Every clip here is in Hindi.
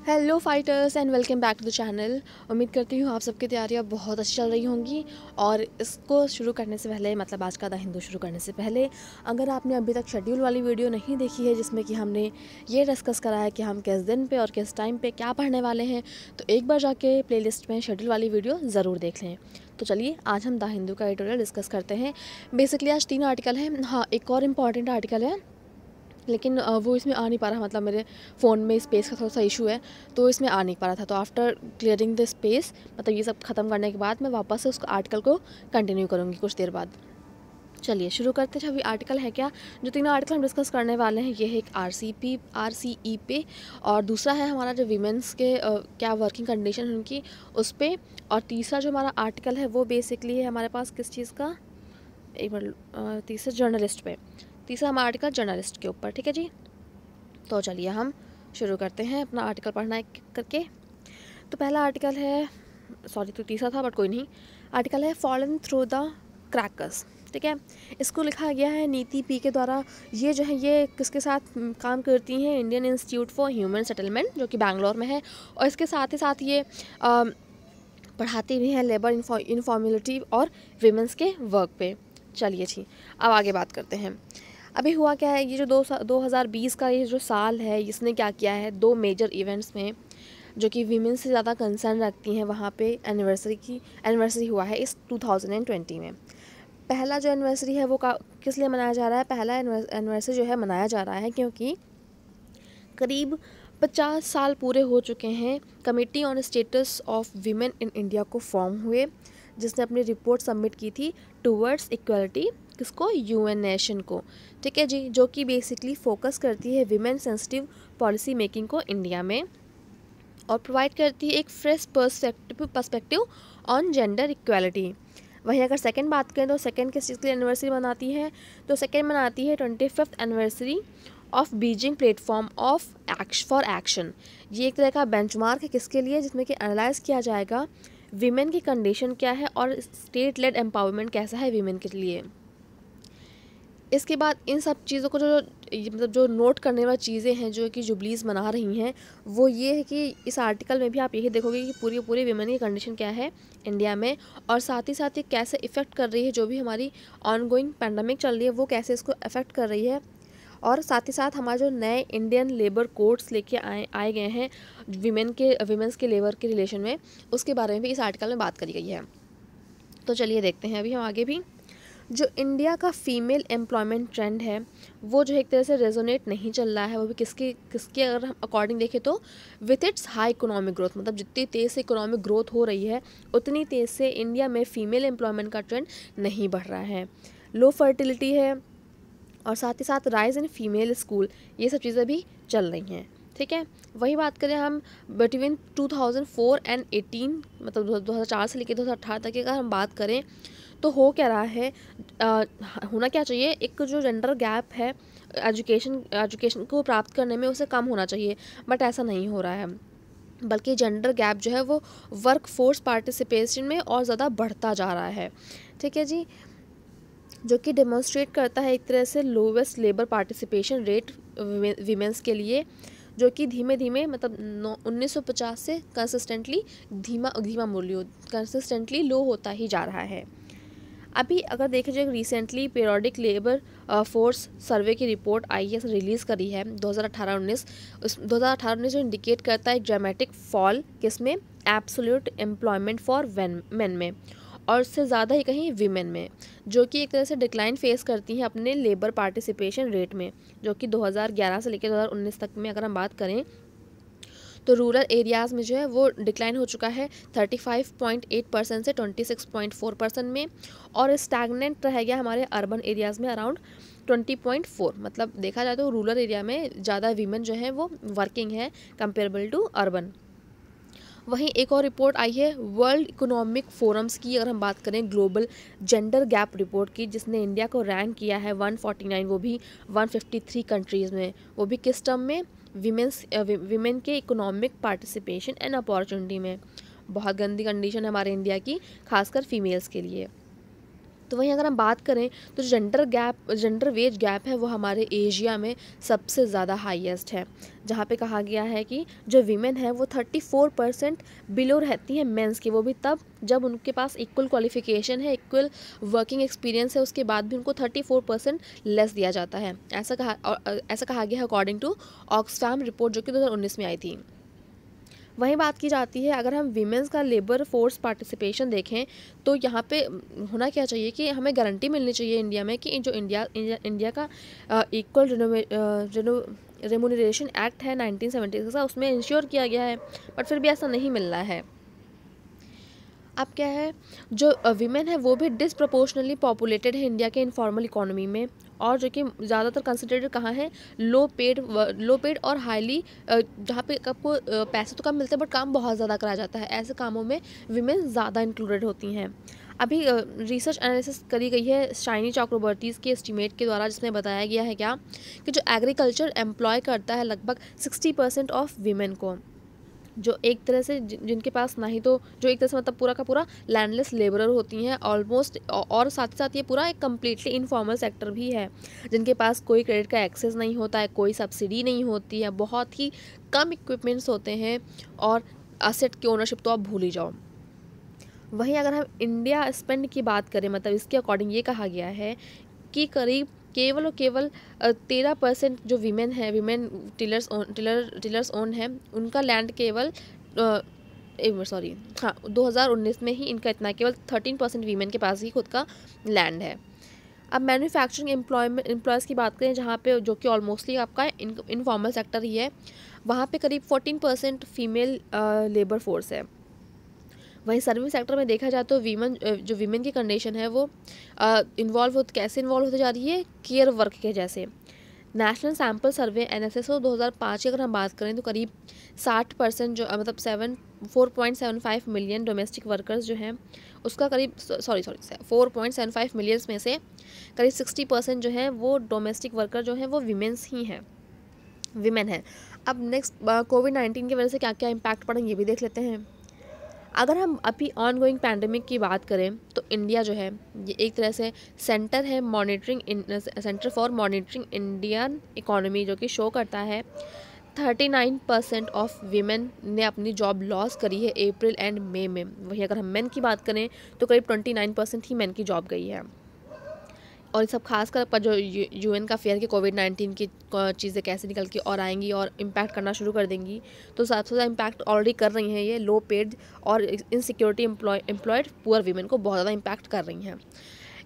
Hello fighters and welcome back to the channel. उम्मीद करती हूँ आप सबकी तैयारियाँ बहुत अच्छी चल रही होंगी। और इसको शुरू करने से पहले, मतलब आज का द हिंदू शुरू करने से पहले, अगर आपने अभी तक शेड्यूल वाली वीडियो नहीं देखी है जिसमें कि हमने ये डिस्कस करा है कि हम किस दिन पे और किस टाइम पे क्या पढ़ने वाले हैं, तो एक बार जाके प्लेलिस्ट में शेड्यूल वाली वीडियो ज़रूर देख लें। तो चलिए आज हम द हिंदू का एडिटोरियल डिस्कस करते हैं। बेसिकली आज 3 आर्टिकल हैं। हाँ, एक और इम्पॉर्टेंट आर्टिकल है लेकिन वो इसमें आ नहीं पा रहा, मतलब मेरे फ़ोन में स्पेस का थोड़ा सा इशू है, तो इसमें आ नहीं पा रहा था। तो आफ्टर क्लियरिंग द स्पेस, मतलब ये सब ख़त्म करने के बाद मैं वापस से उस आर्टिकल को कंटिन्यू करूँगी कुछ देर बाद। चलिए शुरू करते हैं। अभी आर्टिकल है क्या, जो 3 आर्टिकल हम डिस्कस करने वाले हैं, ये है एक RCE पे, और दूसरा है हमारा जो वीमेंस के क्या वर्किंग कंडीशन है उनकी, उस पर, और तीसरा जो हमारा आर्टिकल है वो बेसिकली है हमारे पास किस चीज़ का, एक बार तीसरा जर्नलिस्ट पे, तीसरा हमारा आर्टिकल जर्नलिस्ट के ऊपर। ठीक है जी, तो चलिए हम शुरू करते हैं अपना आर्टिकल पढ़ना एक करके। तो पहला आर्टिकल है, सॉरी तो तीसरा था बट कोई नहीं, आर्टिकल है फॉलन थ्रू द क्रैकर्स। ठीक है, इसको लिखा गया है नीति पी के द्वारा। ये जो है ये किसके साथ काम करती हैं, Indian institute for human settlement, जो कि बैंगलोर में है, और इसके साथ ही साथ ये पढ़ाती भी हैं लेबर इनफॉर्मेलिटी और वीमेंस के वर्क पे। चलिए जी, अब आगे बात करते हैं। अभी हुआ क्या है, ये जो 2020 का ये जो साल है, इसने क्या किया है, 2 मेजर इवेंट्स में जो कि वीमेन से ज़्यादा कंसर्न रखती हैं, वहाँ पे एनिवर्सरी हुआ है इस 2020 में। पहला जो एनिवर्सरी है वो किस लिए मनाया जा रहा है, पहला एनिवर्सरी जो है मनाया जा रहा है क्योंकि करीब 50 साल पूरे हो चुके हैं committee on status of women in India को फॉर्म हुए, जिसने अपनी रिपोर्ट सबमिट की थी टूवर्ड्स इक्वलिटी, किसको, UN नेशन को। ठीक है जी, जो कि बेसिकली फोकस करती है विमेन सेंसिटिव पॉलिसी मेकिंग को इंडिया में, और प्रोवाइड करती है एक fresh perspective on gender equality. वहीं अगर सेकंड बात करें तो सेकंड किस चीज़ की एनिवर्सरी मनाती है, तो सेकंड मनाती है 25th anniversary of Beijing platform for action. ये एक तरह का बेंचमार्क है किसके लिए, जिसमें कि एनालाइज किया जाएगा विमेन की कंडीशन क्या है और स्टेट लेड एम्पावरमेंट कैसा है विमेन के लिए। इसके बाद इन सब चीज़ों को जो मतलब जो नोट करने वाली चीज़ें हैं जो कि जुबलीज़ मना रही हैं, वो ये है कि इस आर्टिकल में भी आप यही देखोगे कि पूरी विमेन की कंडीशन क्या है इंडिया में, और साथ ही साथ ये कैसे इफ़ेक्ट कर रही है, जो भी हमारी ऑनगोइंग पैंडमिक चल रही है वो कैसे इसको अफेक्ट कर रही है, और साथ ही साथ हमारे जो नए इंडियन लेबर कोड्स लेके आए गए हैं विमेंस के लेबर के रिलेशन में, उसके बारे में भी इस आर्टिकल में बात करी गई है। तो चलिए देखते हैं अभी हम आगे भी। जो इंडिया का फीमेल एम्प्लॉयमेंट ट्रेंड है वो जो एक तरह से रेजोनेट नहीं चल रहा है, वो भी किसके अगर हम अकॉर्डिंग देखें तो with its high economic growth, मतलब जितनी तेज़ से इकोनॉमिक ग्रोथ हो रही है उतनी तेज़ से इंडिया में फ़ीमेल एम्प्लॉयमेंट का ट्रेंड नहीं बढ़ रहा है। लो फर्टिलिटी है, और साथ ही साथ राइज इन फीमेल स्कूल, ये सब चीज़ें भी चल रही हैं। ठीक है, वही बात करें हम बिटवीन 2004 एंड 18, मतलब 2004 से लेकर 2018 तक की अगर हम बात करें तो हो क्या रहा है, होना क्या चाहिए, एक जो जेंडर गैप है एजुकेशन को प्राप्त करने में उसे कम होना चाहिए, बट ऐसा नहीं हो रहा है, बल्कि जेंडर गैप जो है वो वर्क फोर्स पार्टिसिपेशन में और ज़्यादा बढ़ता जा रहा है। ठीक है जी, जो कि डेमोन्स्ट्रेट करता है एक तरह से lowest labour participation rate women's के लिए, जो कि धीमे धीमे मतलब 1950 से कंसिस्टेंटली धीमा मूल्य कंसिस्टेंटली लो होता ही जा रहा है। अभी अगर देखा जाए recently periodic labour force survey की रिपोर्ट आई है, रिलीज़ करी है 2018-19, उस 2018-19 जो इंडिकेट करता है एक ड्रामेटिक फॉल किसमें, एब्सोल्यूट एम्प्लॉयमेंट फॉर मेन में, और उससे ज़्यादा ही कहीं वीमेन में, जो कि एक तरह से डिक्लाइन फेस करती हैं अपने लेबर पार्टिसिपेशन रेट में, जो कि 2011 से लेकर 2019 तक में अगर हम बात करें तो रूरल एरियाज़ में जो है वो डिक्लाइन हो चुका है 35.8% से 26.4% में, और स्टैगनेंट रह गया हमारे अर्बन एरियाज़ में अराउंड 20.4, मतलब देखा जाए तो रूरल एरिया में ज़्यादा वीमेन जो है वो वर्किंग है कंपेरेबल टू अर्बन। वहीं एक और रिपोर्ट आई है वर्ल्ड इकोनॉमिक फोरम्स की, अगर हम बात करें ग्लोबल जेंडर गैप रिपोर्ट की, जिसने इंडिया को रैंक किया है 149, वो भी 153 कंट्रीज़ में, वो भी किस टर्म में, विमेन के इकोनॉमिक पार्टिसिपेशन एंड अपॉर्चुनिटी में। बहुत गंदी कंडीशन है हमारे इंडिया की, खासकर फीमेल्स के लिए। तो वहीं अगर हम बात करें तो जेंडर वेज गैप है वो हमारे एशिया में सबसे ज़्यादा हाईएस्ट है, जहाँ पे कहा गया है कि जो वीमेन है वो 34% बिलो रहती हैं मेंस के, वो भी तब जब उनके पास इक्वल क्वालिफिकेशन है, इक्वल वर्किंग एक्सपीरियंस है, उसके बाद भी उनको 34% लेस दिया जाता है। ऐसा कहा गया है अकॉर्डिंग टू ऑक्सफैम रिपोर्ट जो कि 2019 में आई थी। वहीं बात की जाती है अगर हम वीमेंस का लेबर फोर्स पार्टिसिपेशन देखें तो यहाँ पे होना क्या चाहिए कि हमें गारंटी मिलनी चाहिए इंडिया में कि जो इंडिया का इक्वल रेमुनरेशन एक्ट है 1976 का, उसमें इंश्योर किया गया है, बट फिर भी ऐसा नहीं मिल रहा है। अब क्या है, जो वीमेन है वो भी डिसप्रपोर्शनली पॉपुलेटेड है इंडिया के इनफॉर्मल इकोनॉमी में, और जो कि ज़्यादातर कंसिडर्ड कहाँ है, लो पेड और हाईली, जहाँ पे आपको पैसे तो कम मिलते हैं बट काम बहुत ज़्यादा कराया जाता है, ऐसे कामों में वीमेन ज़्यादा इंक्लूडेड होती हैं। अभी रिसर्च एनालिसिस करी गई है शाइनी चक्रवर्तीज़ के एस्टीमेट के द्वारा, जिसमें बताया गया है क्या कि जो एग्रीकल्चर एम्प्लॉय करता है लगभग 60% ऑफ वीमेन को, जो एक तरह से जिनके पास ना ही तो जो एक तरह से मतलब पूरा का पूरा लैंडलेस लेबरर होती हैं ऑलमोस्ट, और साथ ही साथ ये पूरा एक कम्प्लीटली इनफॉर्मल सेक्टर भी है, जिनके पास कोई क्रेडिट का एक्सेस नहीं होता है, कोई सब्सिडी नहीं होती है, बहुत ही कम इक्विपमेंट्स होते हैं, और असेट की ओनरशिप तो आप भूल ही जाओ। वहीं अगर हम इंडिया स्पेंड की बात करें, मतलब इसके अकॉर्डिंग ये कहा गया है कि करीब केवल और केवल 13% जो वीमेन टिलर्स ओन है, उनका लैंड केवल 2019 में ही इनका इतना केवल 13% वीमेन के पास ही खुद का लैंड है। अब मैन्युफैक्चरिंग एम्प्लॉयज़ की बात करें, जहाँ पे जो कि ऑलमोस्टली आपका इनफॉर्मल सेक्टर ही है, वहाँ पे करीब 14% फीमेल लेबर फोर्स है। वहीं सर्विस सेक्टर में देखा जाए तो जो वीमेन की कंडीशन है वो कैसे इन्वॉल्व होती जा रही है, केयर वर्क के जैसे। नेशनल सैम्पल सर्वे NSSO 2005 की अगर हम बात करें तो करीब 60% जो मतलब 4.75 मिलियन डोमेस्टिक वर्कर्स जो हैं उसका करीब 4.75 मिलियंस में से करीब 60% जो है वो डोमेस्टिक वर्कर जो हैं वो वीमेन है। अब नेक्स्ट कोविड-19 की वजह से क्या क्या इम्पैक्ट पड़ा ये भी देख लेते हैं। अगर हम अभी ऑन गोइंग पैंडमिक की बात करें तो इंडिया जो है ये एक तरह से centre for monitoring Indian economy जो कि शो करता है 39% ऑफ वीमेन ने अपनी जॉब लॉस करी है अप्रैल एंड मई में। वहीं अगर हम मेन की बात करें तो करीब 29% ही मेन की जॉब गई है। और ये सब खासकर पर जो UN का फेयर कि कोविड-19 की चीज़ें कैसे निकल के और आएंगी और इम्पैक्ट करना शुरू कर देंगी, तो सबसे ज़्यादा इम्पैक्ट ऑलरेडी कर रही हैं ये लो पेड और इनसिक्योरिटी एम्प्लॉयड पुअर वीमेन को बहुत ज़्यादा इम्पैक्ट कर रही हैं।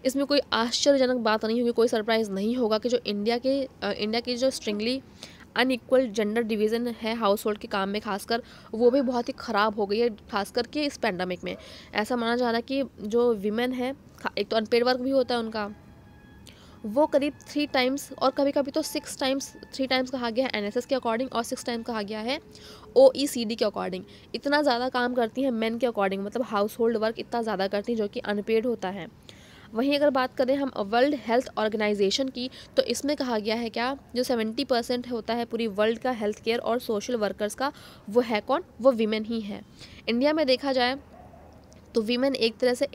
इसमें कोई आश्चर्यजनक बात नहीं होगी, कोई सरप्राइज़ नहीं होगा कि जो इंडिया की जो स्ट्रिंगली अनइक्वल जेंडर डिवीज़न है हाउस होल्ड के काम में खासकर, वो भी बहुत ही ख़राब हो गई है, खासकर के इस पैंडमिक में। ऐसा माना जा रहा है कि जो वीमेन है, एक तो अनपेड वर्क भी होता है उनका, वो करीब 3 टाइम्स और कभी कभी तो 6 टाइम्स, 3 टाइम्स कहा गया है NSS के अकॉर्डिंग और 6 टाइम्स कहा गया है OECD के अकॉर्डिंग, इतना ज़्यादा काम करती हैं मेन के अकॉर्डिंग, मतलब हाउस होल्ड वर्क इतना ज़्यादा करती हैं जो कि अनपेड होता है। वहीं अगर बात करें हम वर्ल्ड हेल्थ ऑर्गेनाइजेशन की, तो इसमें कहा गया है क्या, जो 70% होता है पूरी वर्ल्ड का हेल्थ केयर और सोशल वर्कर्स का, वो है कौन, वो वीमेन ही है। इंडिया में देखा जाए तो वीमेन एक तरह से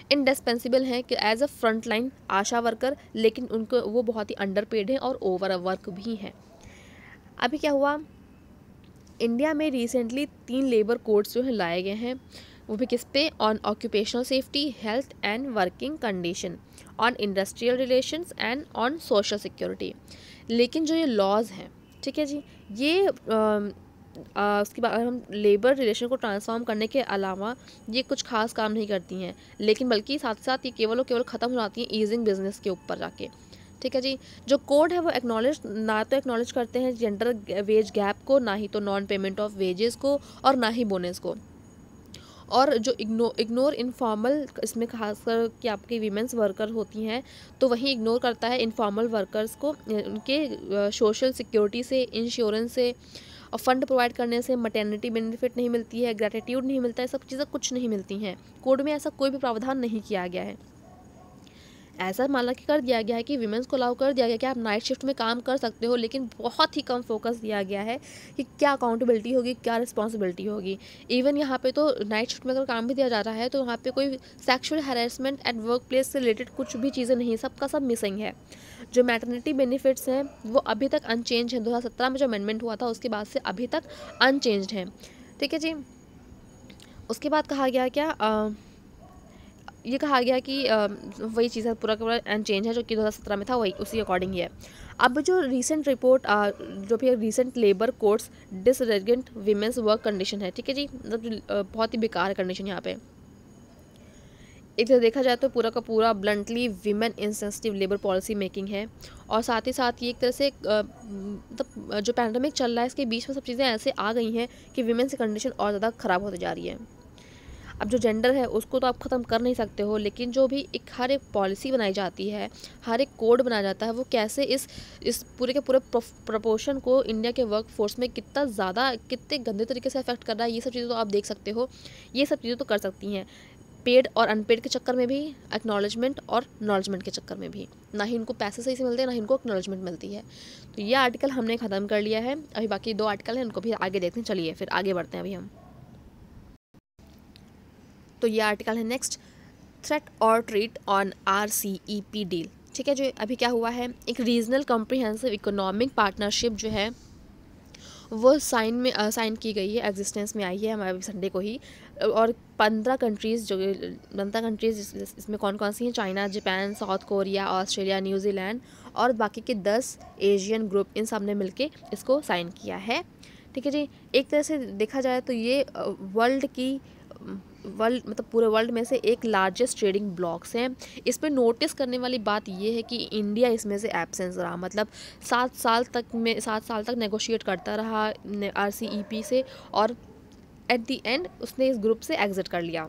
इंडिस्पेंसिबल हैं कि as a front line ASHA worker, लेकिन उनको वो बहुत ही अंडर पेड हैं और ओवर वर्क भी हैं। अभी क्या हुआ, इंडिया में रिसेंटली 3 लेबर कोड्स जो हैं लाए गए हैं, वो भी किस पे, on occupational safety, health and working condition, on industrial relations and on social security. लेकिन जो ये लॉज हैं, ठीक है जी, ये उसके बाद हम लेबर रिलेशन को ट्रांसफॉर्म करने के अलावा ये कुछ खास काम नहीं करती हैं, लेकिन बल्कि साथ साथ ये केवल और केवल ख़त्म हो जाती हैं ईजिंग बिजनेस के ऊपर जाके। ठीक है जी, जो कोड है वो एक्नॉलेज करते हैं जेंडर वेज गैप को, ना ही तो नॉन पेमेंट ऑफ वेजेस को, और ना ही बोनस को। और जो इग्नोर इनफॉर्मल, इसमें खासकर कि आपकी वीमेंस वर्कर होती हैं, तो वही इग्नोर करता है इनफॉर्मल वर्कर्स को, उनके सोशल सिक्योरिटी से, इंश्योरेंस से और फंड प्रोवाइड करने से, मटर्निटी बेनिफिट नहीं मिलती है, ग्रेटिट्यूड नहीं मिलता है, सब चीज़ें कुछ नहीं मिलती हैं। कोड में ऐसा कोई भी प्रावधान नहीं किया गया है। ऐसा माना कि कर दिया गया है कि वीमेंस को अलाउ कर दिया गया कि आप नाइट शिफ्ट में काम कर सकते हो, लेकिन बहुत ही कम फोकस दिया गया है कि क्या अकाउंटेबिलिटी होगी, क्या रिस्पॉन्सिबिलिटी होगी। इवन यहाँ पे तो नाइट शिफ्ट में अगर काम भी दिया जा रहा है तो यहाँ पे कोई sexual harassment at work place से रिलेटेड कुछ भी चीज़ें नहीं, सबका सब मिसिंग है। जो मैटरनिटी बेनिफिट्स हैं वो अभी तक अनचेंज है, 2017 में जो अमेंडमेंट हुआ था उसके बाद से अभी तक अनचेंज्ड है। ठीक है जी। उसके बाद कहा गया क्या, ये कहा गया कि वही चीज़ है, पूरा का पूरा अनचेंज है जो कि 2017 में था, वही उसी अकॉर्डिंग ही है। अब जो रिसेंट रिपोर्ट जो भी recent labour courts disregard women's work condition है, ठीक है जी, मतलब बहुत ही बेकार कंडीशन यहाँ पे। एक तरह देखा जाए तो पूरा का पूरा bluntly women insensitive labour policy making है। और साथ ही साथ ये एक तरह से मतलब जो पैंडमिक चल रहा है इसके बीच में सब चीज़ें ऐसे आ गई हैं कि विमेन की कंडीशन और ज़्यादा ख़राब होती जा रही है। अब जो जेंडर है उसको तो आप ख़त्म कर नहीं सकते हो, लेकिन जो भी एक हर एक पॉलिसी बनाई जाती है, हर एक कोड बनाया जाता है, वो कैसे इस पूरे के पूरे प्रपोर्शन को इंडिया के वर्क फोर्स में कितना ज़्यादा, कितने गंदे तरीके से अफेक्ट कर रहा है, ये सब चीज़ें तो आप देख सकते हो। ये सब चीज़ें तो कर सकती हैं, पेड और अनपेड के चक्कर में भी, एक्नॉलेजमेंट और नॉलेजमेंट के चक्कर में भी। ना ही उनको पैसे सही से मिलते हैं, ना ही उनको एक्नॉलेजमेंट मिलती है। तो ये आर्टिकल हमने ख़त्म कर लिया है। अभी बाकी 2 आर्टिकल हैं, उनको भी आगे देखते हैं। चलिए फिर आगे बढ़ते हैं अभी हम। तो ये आर्टिकल है नेक्स्ट, थ्रेट और ट्रीट ऑन RCEP डील। ठीक है, जो अभी क्या हुआ है, एक रीजनल कॉम्प्रिहेंसिव इकोनॉमिक पार्टनरशिप जो है वो साइन की गई है, एग्जिस्टेंस में आई है हमारे संडे को ही। और 15 कंट्रीज़ इसमें कौन कौन सी हैं, China, Japan, south Korea, Australia, New Zealand और बाकी के 10 एशियन ग्रुप, इन सब ने मिलके इसको साइन किया है। ठीक है जी। एक तरह से देखा जाए तो ये मतलब पूरे वर्ल्ड में से एक लार्जेस्ट ट्रेडिंग ब्लॉक्स हैं। इसमें नोटिस करने वाली बात ये है कि इंडिया इसमें से एब्सेंस रहा, मतलब 7 साल तक नेगोशिएट करता रहा RCEP से, और एट द एंड उसने इस ग्रुप से एग्जिट कर लिया।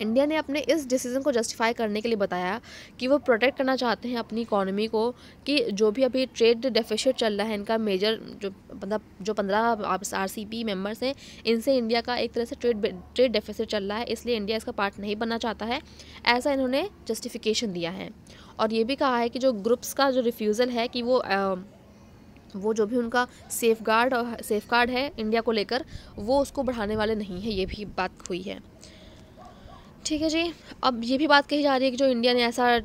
इंडिया ने अपने इस डिसीज़न को जस्टिफाई करने के लिए बताया कि वो प्रोटेक्ट करना चाहते हैं अपनी इकोनॉमी को, कि जो भी अभी ट्रेड डेफिसिट चल रहा है इनका मेजर, जो 15 RCEP मेंबर्स हैं, इनसे इंडिया का एक तरह से ट्रेड डेफिसिट चल रहा है, इसलिए इंडिया इसका पार्ट नहीं बनना चाहता है, ऐसा इन्होंने जस्टिफिकेशन दिया है। और ये भी कहा है कि जो ग्रुप्स का जो रिफ्यूज़ल है कि वो जो भी उनका सेफ गार्ड है इंडिया को लेकर, वो उसको बढ़ाने वाले नहीं है, ये भी बात हुई है। ठीक है जी। अब ये भी बात कही जा रही है कि जो इंडिया ने ऐसा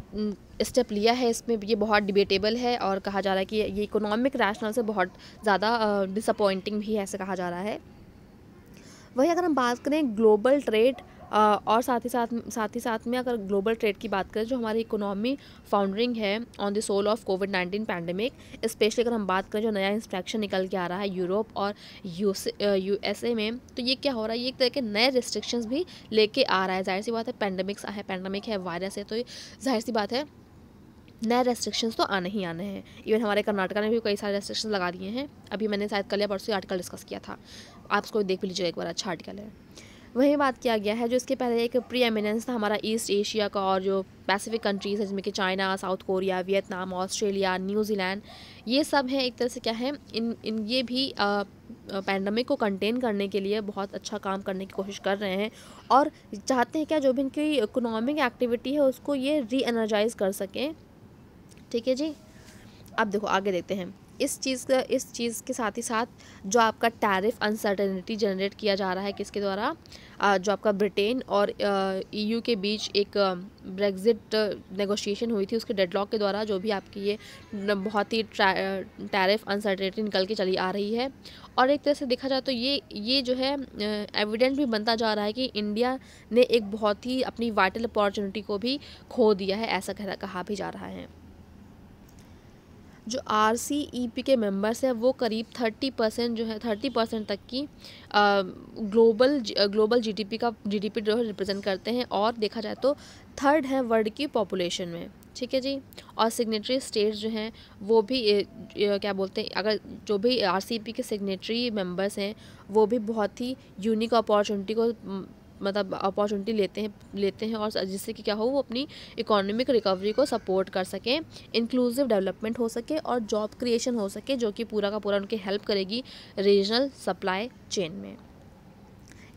स्टेप लिया है इसमें ये बहुत डिबेटेबल है, और कहा जा रहा है कि ये इकोनॉमिक रैशनल से बहुत ज़्यादा डिसअपॉइंटिंग भी है, ऐसे कहा जा रहा है। वही अगर हम बात करें ग्लोबल ट्रेड और साथ ही साथ में अगर ग्लोबल ट्रेड की बात करें, जो हमारी इकोनॉमी फाउंडरिंग है ऑन द सोल ऑफ कोविड-19 पैंडमिक, स्पेशली अगर हम बात करें जो नया इंस्ट्रक्शन निकल के आ रहा है यूरोप और USA में, तो ये क्या हो रहा है, ये एक तरह के नए रिस्ट्रिक्शंस भी लेके आ रहा है। जाहिर सी बात है, पैंडमिक है, वायरस है, तो जाहिर सी बात है नए रेस्ट्रिक्शंस तो आने ही आने हैं। इवन हमारे कर्नाटका ने भी कई सारे रेस्ट्रिक्शंस लगा दिए हैं। अभी मैंने शायद कल या परसों आर्टिकल डिस्कस किया था, आप उसको देख भी लीजिएगा एक बार, अच्छा आर्टिकल है। वही बात किया गया है जो इसके पहले एक प्री एमिनेंस था हमारा ईस्ट एशिया का, और जो पैसिफिक कंट्रीज़ है जिसमें कि China, south Korea, Vietnam, Australia, New Zealand, ये सब हैं एक तरह से क्या है, ये भी पैंडमिक को कंटेन करने के लिए बहुत अच्छा काम करने की कोशिश कर रहे हैं, और चाहते हैं क्या, जो भी इनकी इकोनॉमिक एक्टिविटी है उसको ये री एनर्जाइज कर सकें। ठीक है जी। अब देखो आगे देखते हैं। इस चीज़ के साथ ही साथ जो आपका टैरिफ अनसर्टेनिटी जनरेट किया जा रहा है किसके द्वारा, जो आपका ब्रिटेन और EU के बीच एक ब्रेग्जिट नेगोशिएशन हुई थी, उसके डेडलॉक के द्वारा जो भी आपकी ये बहुत ही टैरिफ अनसर्टेनिटी निकल के चली आ रही है। और एक तरह से देखा जाए तो ये जो है एविडेंट भी बनता जा रहा है कि इंडिया ने एक बहुत ही अपनी वाइटल अपॉर्चुनिटी को भी खो दिया है, ऐसा कहा भी जा रहा है। जो RCEP के मेंबर्स हैं वो करीब 30% तक की ग्लोबल GDP जो रिप्रेजेंट करते हैं, और देखा जाए तो 3rd है वर्ल्ड की पॉपुलेशन में। ठीक है जी। और सिग्नेटरी स्टेट्स जो हैं वो भी क्या बोलते हैं, अगर जो भी RCEP के सिग्नेटरी मेंबर्स हैं वो भी बहुत ही यूनिक अपॉर्चुनिटी को मतलब अपॉर्चुनिटी लेते हैं और जिससे कि क्या हो, वो अपनी इकोनॉमिक रिकवरी को सपोर्ट कर सकें, इंक्लूसिव डेवलपमेंट हो सके और जॉब क्रिएशन हो सके, जो कि पूरा का पूरा उनकी हेल्प करेगी रीजनल सप्लाई चेन में।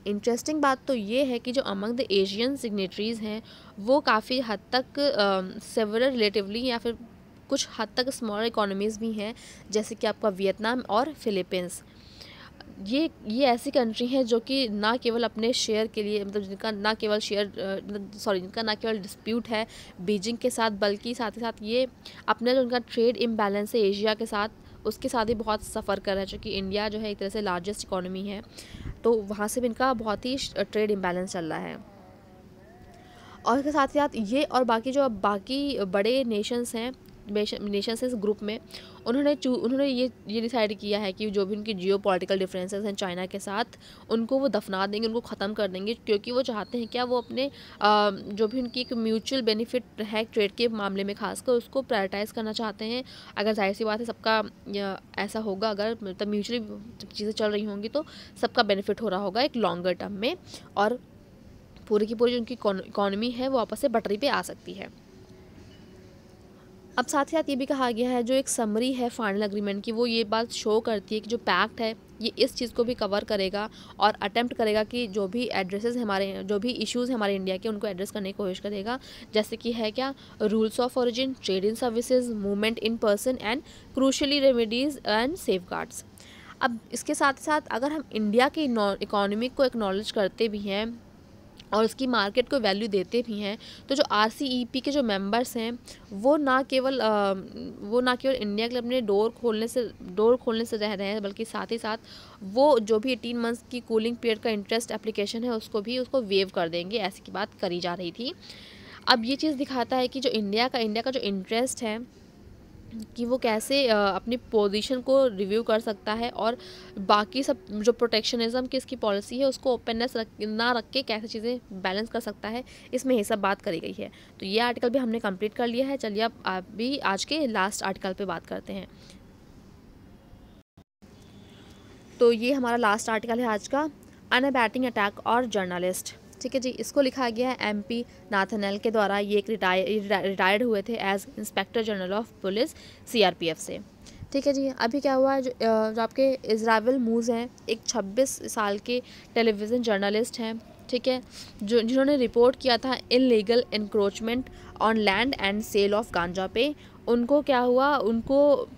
इंटरेस्टिंग बात तो ये है कि जो अमंग द एशियन सिग्नेटरीज़ हैं वो काफ़ी हद तक सेवरल रिलेटिवली या फिर कुछ हद तक स्मॉलर इकोनॉमीज़ भी हैं, जैसे कि आपका वियतनाम और फिलीपींस। ये ऐसी कंट्री हैं जो कि ना केवल अपने शेयर के लिए, मतलब जिनका ना केवल जिनका ना केवल डिस्प्यूट है बीजिंग के साथ, बल्कि साथ ही साथ ये अपने जो उनका ट्रेड इम्बैलेंस है एशिया के साथ, उसके साथ ही बहुत सफ़र कर रहा है, क्योंकि इंडिया जो है एक तरह से लार्जेस्ट इकोनॉमी है, तो वहाँ से भी इनका बहुत ही ट्रेड इम्बैलेंस चल रहा है। और इसके साथ ही साथ ये और बाकी बड़े नेशंस हैं, नेशंस इस ग्रुप में, उन्होंने ये डिसाइड किया है कि जो भी उनकी जियो पॉलिटिकल डिफरेंसेस हैं चाइना के साथ, उनको वो दफना देंगे, उनको ख़त्म कर देंगे, क्योंकि वो चाहते हैं क्या, वो अपने जो भी उनकी एक म्यूचुअल बेनिफिट है ट्रेड के मामले में खासकर, उसको प्रायोरिटाइज़ करना चाहते हैं। अगर जाहिर सी बात है सबका ऐसा होगा, अगर मतलब म्यूचुअली चीज़ें चल रही होंगी तो सबका बेनिफिट हो रहा होगा एक लॉन्गर टर्म में, और पूरी की पूरी जो उनकी इकॉनमी है वो वापस से बटरी पे आ सकती है। अब साथ ही साथ ये भी कहा गया है, जो एक समरी है फाइनल एग्रीमेंट की, वो ये बात शो करती है कि जो पैक्ट है ये इस चीज़ को भी कवर करेगा और अटेम्प्ट करेगा कि जो भी एड्रेसेस हमारे, जो भी इश्यूज़ हमारे इंडिया के, उनको एड्रेस करने की कोशिश करेगा, जैसे कि है क्या, rules of origin, trade in services, movement in person and crucially remedies and safeguards. अब इसके साथ साथ अगर हम इंडिया की इकोनॉमी को एक्नॉलेज करते भी हैं और उसकी मार्केट को वैल्यू देते भी हैं, तो जो RCEP के जो मेंबर्स हैं वो ना केवल इंडिया के लिए अपने डोर खोलने से रह रहे हैं, बल्कि साथ ही साथ वो जो भी 18 मंथ्स की कूलिंग पीरियड का इंटरेस्ट एप्लीकेशन है उसको वेव कर देंगे, ऐसी की बात करी जा रही थी। अब ये चीज़ दिखाता है कि जो इंडिया का जो इंटरेस्ट है कि वो कैसे अपनी पोजीशन को रिव्यू कर सकता है, और बाकी सब जो प्रोटेक्शनिज्म की इसकी पॉलिसी है उसको ओपननेस ना रख के कैसे चीज़ें बैलेंस कर सकता है, इसमें ये सब बात करी गई है। तो ये आर्टिकल भी हमने कंप्लीट कर लिया है। चलिए अब आप भी आज के लास्ट आर्टिकल पे बात करते हैं। तो ये हमारा लास्ट आर्टिकल है आज का, अनअबैटिंग अटैक और जर्नलिस्ट। ठीक है जी, इसको लिखा गया है MP नाथनएल के द्वारा। ये एक रिटायर्ड हुए थे as inspector general of police CRPF से। ठीक है जी, अभी क्या हुआ है, जो आपके इज़राइल मूज़ हैं, एक 26 साल के टेलीविज़न जर्नलिस्ट हैं, ठीक है, जिन्होंने रिपोर्ट किया था illegal encroachment on land and sale of ganja पे। उनको क्या हुआ, उनको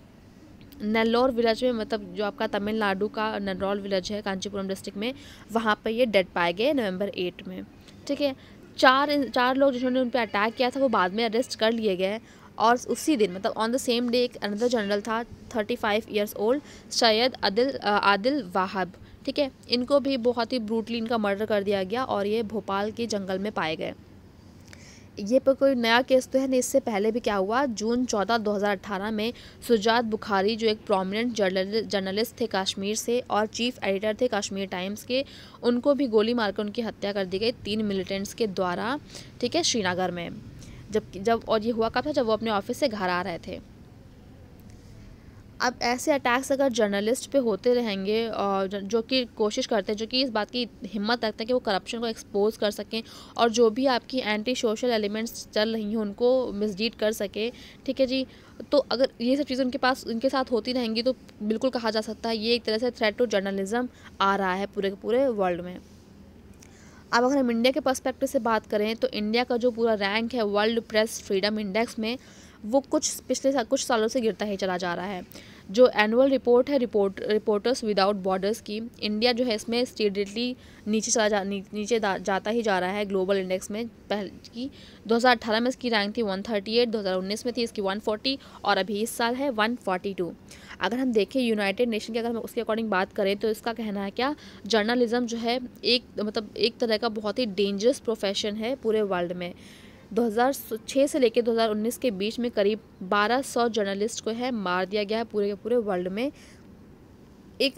नेल्लोर विलेज में, मतलब जो आपका तमिलनाडु का नेल्लोर विलेज है कांचीपुरम डिस्ट्रिक्ट में, वहाँ पर ये डेड पाए गए नवंबर 8 में। ठीक है, चार लोग जिन्होंने उन पर अटैक किया था वो बाद में अरेस्ट कर लिए गए, और उसी दिन मतलब ऑन द सेम डे एक अनदर जनरल था 35 ईयर्स ओल्ड सैयद आदिल वाहब। ठीक है, इनको भी बहुत ही ब्रूटली इनका मर्डर कर दिया गया, और ये भोपाल के जंगल में पाए गए। ये पर कोई नया केस तो है नहीं, इससे पहले भी क्या हुआ, जून 14, 2018 में सुजात बुखारी जो एक प्रोमिनेंट जर्नलिस्ट थे कश्मीर से और चीफ एडिटर थे कश्मीर टाइम्स के, उनको भी गोली मारकर उनकी हत्या कर दी गई 3 मिलिटेंट्स के द्वारा। ठीक है, श्रीनगर में। जब और ये हुआ कब था, जब वो अपने ऑफिस से घर आ रहे थे। अब ऐसे अटैक्स अगर जर्नलिस्ट पे होते रहेंगे, जो कि कोशिश करते हैं, जो कि इस बात की हिम्मत रखते हैं कि वो करप्शन को एक्सपोज कर सकें, और जो भी आपकी एंटी सोशल एलिमेंट्स चल रही हैं उनको मिसलीड कर सके, ठीक है जी, तो अगर ये सब चीज़ें उनके साथ होती रहेंगी तो बिल्कुल कहा जा सकता है ये एक तरह से थ्रेट टू जर्नलिज्म आ रहा है पूरे के पूरे वर्ल्ड में। अब अगर हम इंडिया के पर्सपेक्टिव से बात करें तो इंडिया का जो पूरा रैंक है वर्ल्ड प्रेस फ्रीडम इंडेक्स में, वो पिछले कुछ सालों से गिरता ही चला जा रहा है। जो एनुअल रिपोर्ट है रिपोर्टर्स विदाउट बॉर्डर्स की, इंडिया जो है इसमें स्टेडली नीचे जाता ही जा रहा है ग्लोबल इंडेक्स में। पहले की 2018 में इसकी रैंक थी 138, 2019 में थी इसकी 140, और अभी इस साल है 142। अगर हम देखें यूनाइटेड नेशन की, अगर हम उसके अकॉर्डिंग बात करें तो इसका कहना है क्या, जर्नलिज्म जो है एक तरह का बहुत ही डेंजरस प्रोफेशन है पूरे वर्ल्ड में। 2006 से लेकर 2019 के बीच में करीब 1200 जर्नलिस्ट को है मार दिया गया है पूरे के पूरे वर्ल्ड में।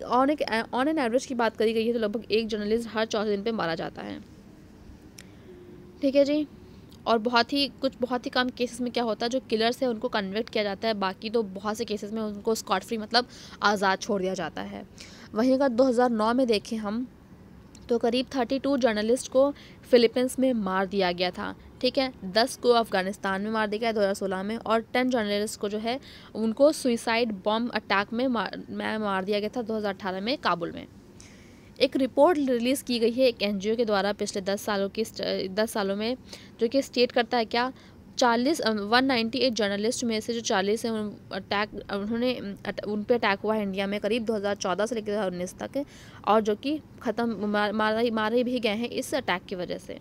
ऑन एन एवरेज की बात करी गई है तो लगभग एक जर्नलिस्ट हर 14 दिन पे मारा जाता है। ठीक है जी, और बहुत ही कम केसेस में क्या होता है, जो किलर्स है उनको कन्विक्ट किया जाता है, बाकी तो बहुत से केसेस में उनको स्कॉट फ्री मतलब आज़ाद छोड़ दिया जाता है। वहीं अगर 2009 में देखें हम तो करीब 32 जर्नलिस्ट को फिलीपींस में मार दिया गया था। ठीक है, 10 को अफ़गानिस्तान में मार दिया गया 2016 में, और 10 जर्नलिस्ट को जो है उनको सुइसाइड बॉम्ब अटैक में मार दिया गया था 2018 में काबुल में। एक रिपोर्ट रिलीज़ की गई है एक एनजीओ के द्वारा पिछले 10 सालों में, जो कि स्टेट करता है क्या 198 जर्नलिस्ट में से जो 40 हैं उन पे अटैक हुआ है इंडिया में करीब 2014 से लेकर 2019 तक, और जो कि मारे भी गए हैं इस अटैक की वजह से।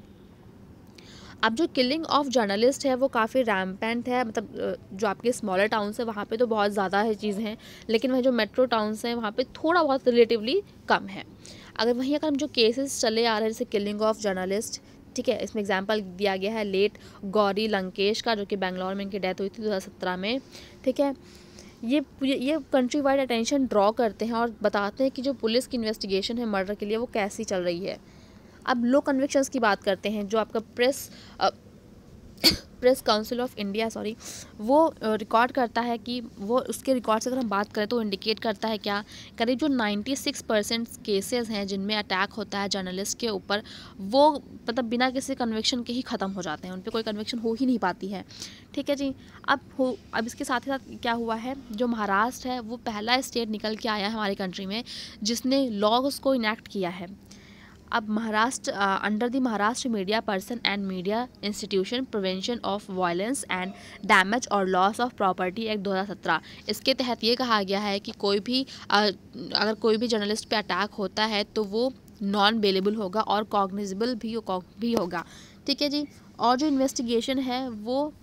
अब जो किलिंग ऑफ जर्नलिस्ट है वो काफ़ी रैम्पेंट है, मतलब जो आपके स्मॉलर टाउन्स है वहाँ पे तो बहुत ज़्यादा है चीज़ें हैं, लेकिन वह जो मेट्रो टाउन्स हैं वहाँ पे थोड़ा बहुत रिलेटिवली कम है। अगर हम जो केसेस चले आ रहे हैं जैसे किलिंग ऑफ जर्नलिस्ट, ठीक है, इसमें एग्जांपल दिया गया है लेट गौरी लंकेश का, जो कि बेंगलोर में इनकी डेथ हुई थी 2017 में, ठीक है। ये कंट्री वाइड अटेंशन ड्रॉ करते हैं और बताते हैं कि जो पुलिस की इन्वेस्टिगेशन है मर्डर के लिए वो कैसी चल रही है। अब लो कन्विक्शंस की बात करते हैं। जो आपका प्रेस काउंसिल ऑफ इंडिया वो रिकॉर्ड करता है कि वो उसके रिकॉर्ड से अगर हम बात करें तो इंडिकेट करता है क्या करीब जो 96% केसेस हैं जिनमें अटैक होता है जर्नलिस्ट के ऊपर, वो मतलब बिना किसी कन्विक्शन के ही ख़त्म हो जाते हैं, उन पे कोई कन्विक्शन हो ही नहीं पाती है, ठीक है जी। अब इसके साथ ही साथ क्या हुआ है, जो महाराष्ट्र है वो पहला स्टेट निकल के आया है हमारी कंट्री में जिसने लॉज को इनैक्ट किया है। अब Maharashtra under the Maharashtra media person and media institution prevention of violence and damage और लॉस ऑफ प्रॉपर्टी एक्ट 2017, इसके तहत ये कहा गया है कि अगर कोई भी जर्नलिस्ट पे अटैक होता है तो वो नॉन बेलेबल होगा और कॉग्निजेबल भी होगा, ठीक है जी। और जो इन्वेस्टिगेशन है वो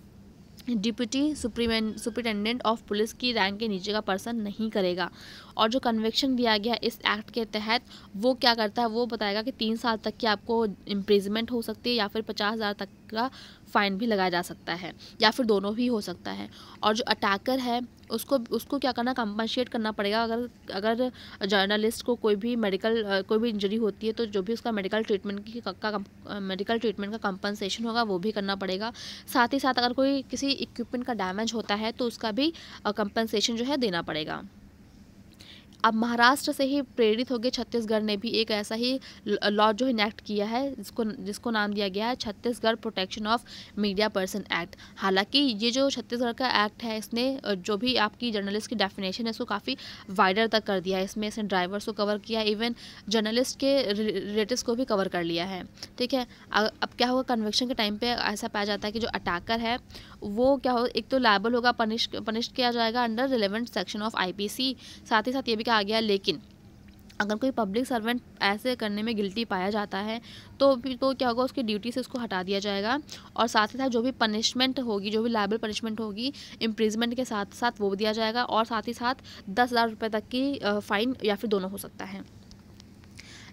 डिप्टी सुपरिटेंडेंट ऑफ पुलिस की रैंक के नीचे का पर्सन नहीं करेगा। और जो कन्विक्शन दिया गया इस एक्ट के तहत वो क्या करता है, वो बताएगा कि 3 साल तक की आपको इम्प्रिजमेंट हो सकती है या फिर 50,000 तक का फ़ाइन भी लगाया जा सकता है, या फिर दोनों भी हो सकता है। और जो अटैकर है उसको क्या करना, कंपनसेट करना पड़ेगा। अगर जर्नलिस्ट को कोई भी इंजरी होती है तो जो भी उसका मेडिकल ट्रीटमेंट का कंपनसेशन होगा वो भी करना पड़ेगा। साथ ही साथ अगर कोई किसी इक्विपमेंट का डैमेज होता है तो उसका भी कंपनसेशन जो है देना पड़ेगा। अब महाराष्ट्र से ही प्रेरित होकर छत्तीसगढ़ ने भी एक ऐसा ही लॉ जो इनेक्ट किया है जिसको नाम दिया गया है Chhattisgarh protection of media person act. हालांकि ये जो छत्तीसगढ़ का एक्ट है इसने जो भी आपकी जर्नलिस्ट की डेफिनेशन है इसको काफ़ी वाइडर तक कर दिया है। इसने ड्राइवर्स को कवर किया, इवन जर्नलिस्ट के रिलेटिव्स को भी कवर कर लिया है, ठीक है। अब क्या होगा, कन्विक्शन के टाइम पे ऐसा पाया जाता है कि जो अटैकर है वो क्या हो, एक तो लायबल होगा, पनिश किया जाएगा under relevant section of IPC. साथ ही साथ ये भी कहा गया, लेकिन अगर कोई पब्लिक सर्वेंट ऐसे करने में गिल्टी पाया जाता है तो क्या होगा, उसकी ड्यूटी से उसको हटा दिया जाएगा। और साथ ही साथ जो भी पनिशमेंट होगी, जो भी लायबल पनिशमेंट होगी इम्प्रिजमेंट के साथ साथ वो भी दिया जाएगा। और साथ ही साथ 10,000 रुपये तक की फ़ाइन या फिर दोनों हो सकता है।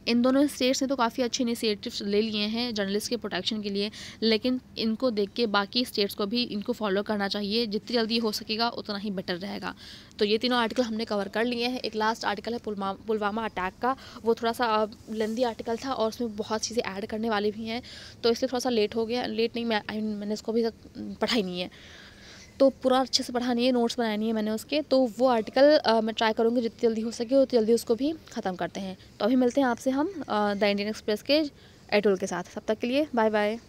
इन दोनों स्टेट्स ने तो काफ़ी अच्छे इनिशिएटिव्स ले लिए हैं जर्नलिस्ट के प्रोटेक्शन के लिए, लेकिन इनको देख के बाकी स्टेट्स को भी इनको फॉलो करना चाहिए। जितनी जल्दी हो सकेगा उतना ही बेटर रहेगा। तो ये तीनों आर्टिकल हमने कवर कर लिए हैं। एक लास्ट आर्टिकल है पुलवामा अटैक का, वो थोड़ा सा लेंदी आर्टिकल था और उसमें बहुत चीज़ें ऐड करने वाली भी हैं, तो इसलिए थोड़ा सा लेट हो गया। लेट नहीं, मैंने इसको अभी तक पढ़ाई नहीं है, तो पूरा अच्छे से पढ़ानी है, नोट्स बनानी है मैंने उसके। तो वो आर्टिकल मैं ट्राई करूँगी जितनी जल्दी हो सके उतनी जल्दी उसको भी ख़त्म करते हैं। तो अभी मिलते हैं आपसे हम द इंडियन एक्सप्रेस के एडिटोरियल के साथ। तब तक के लिए बाय बाय।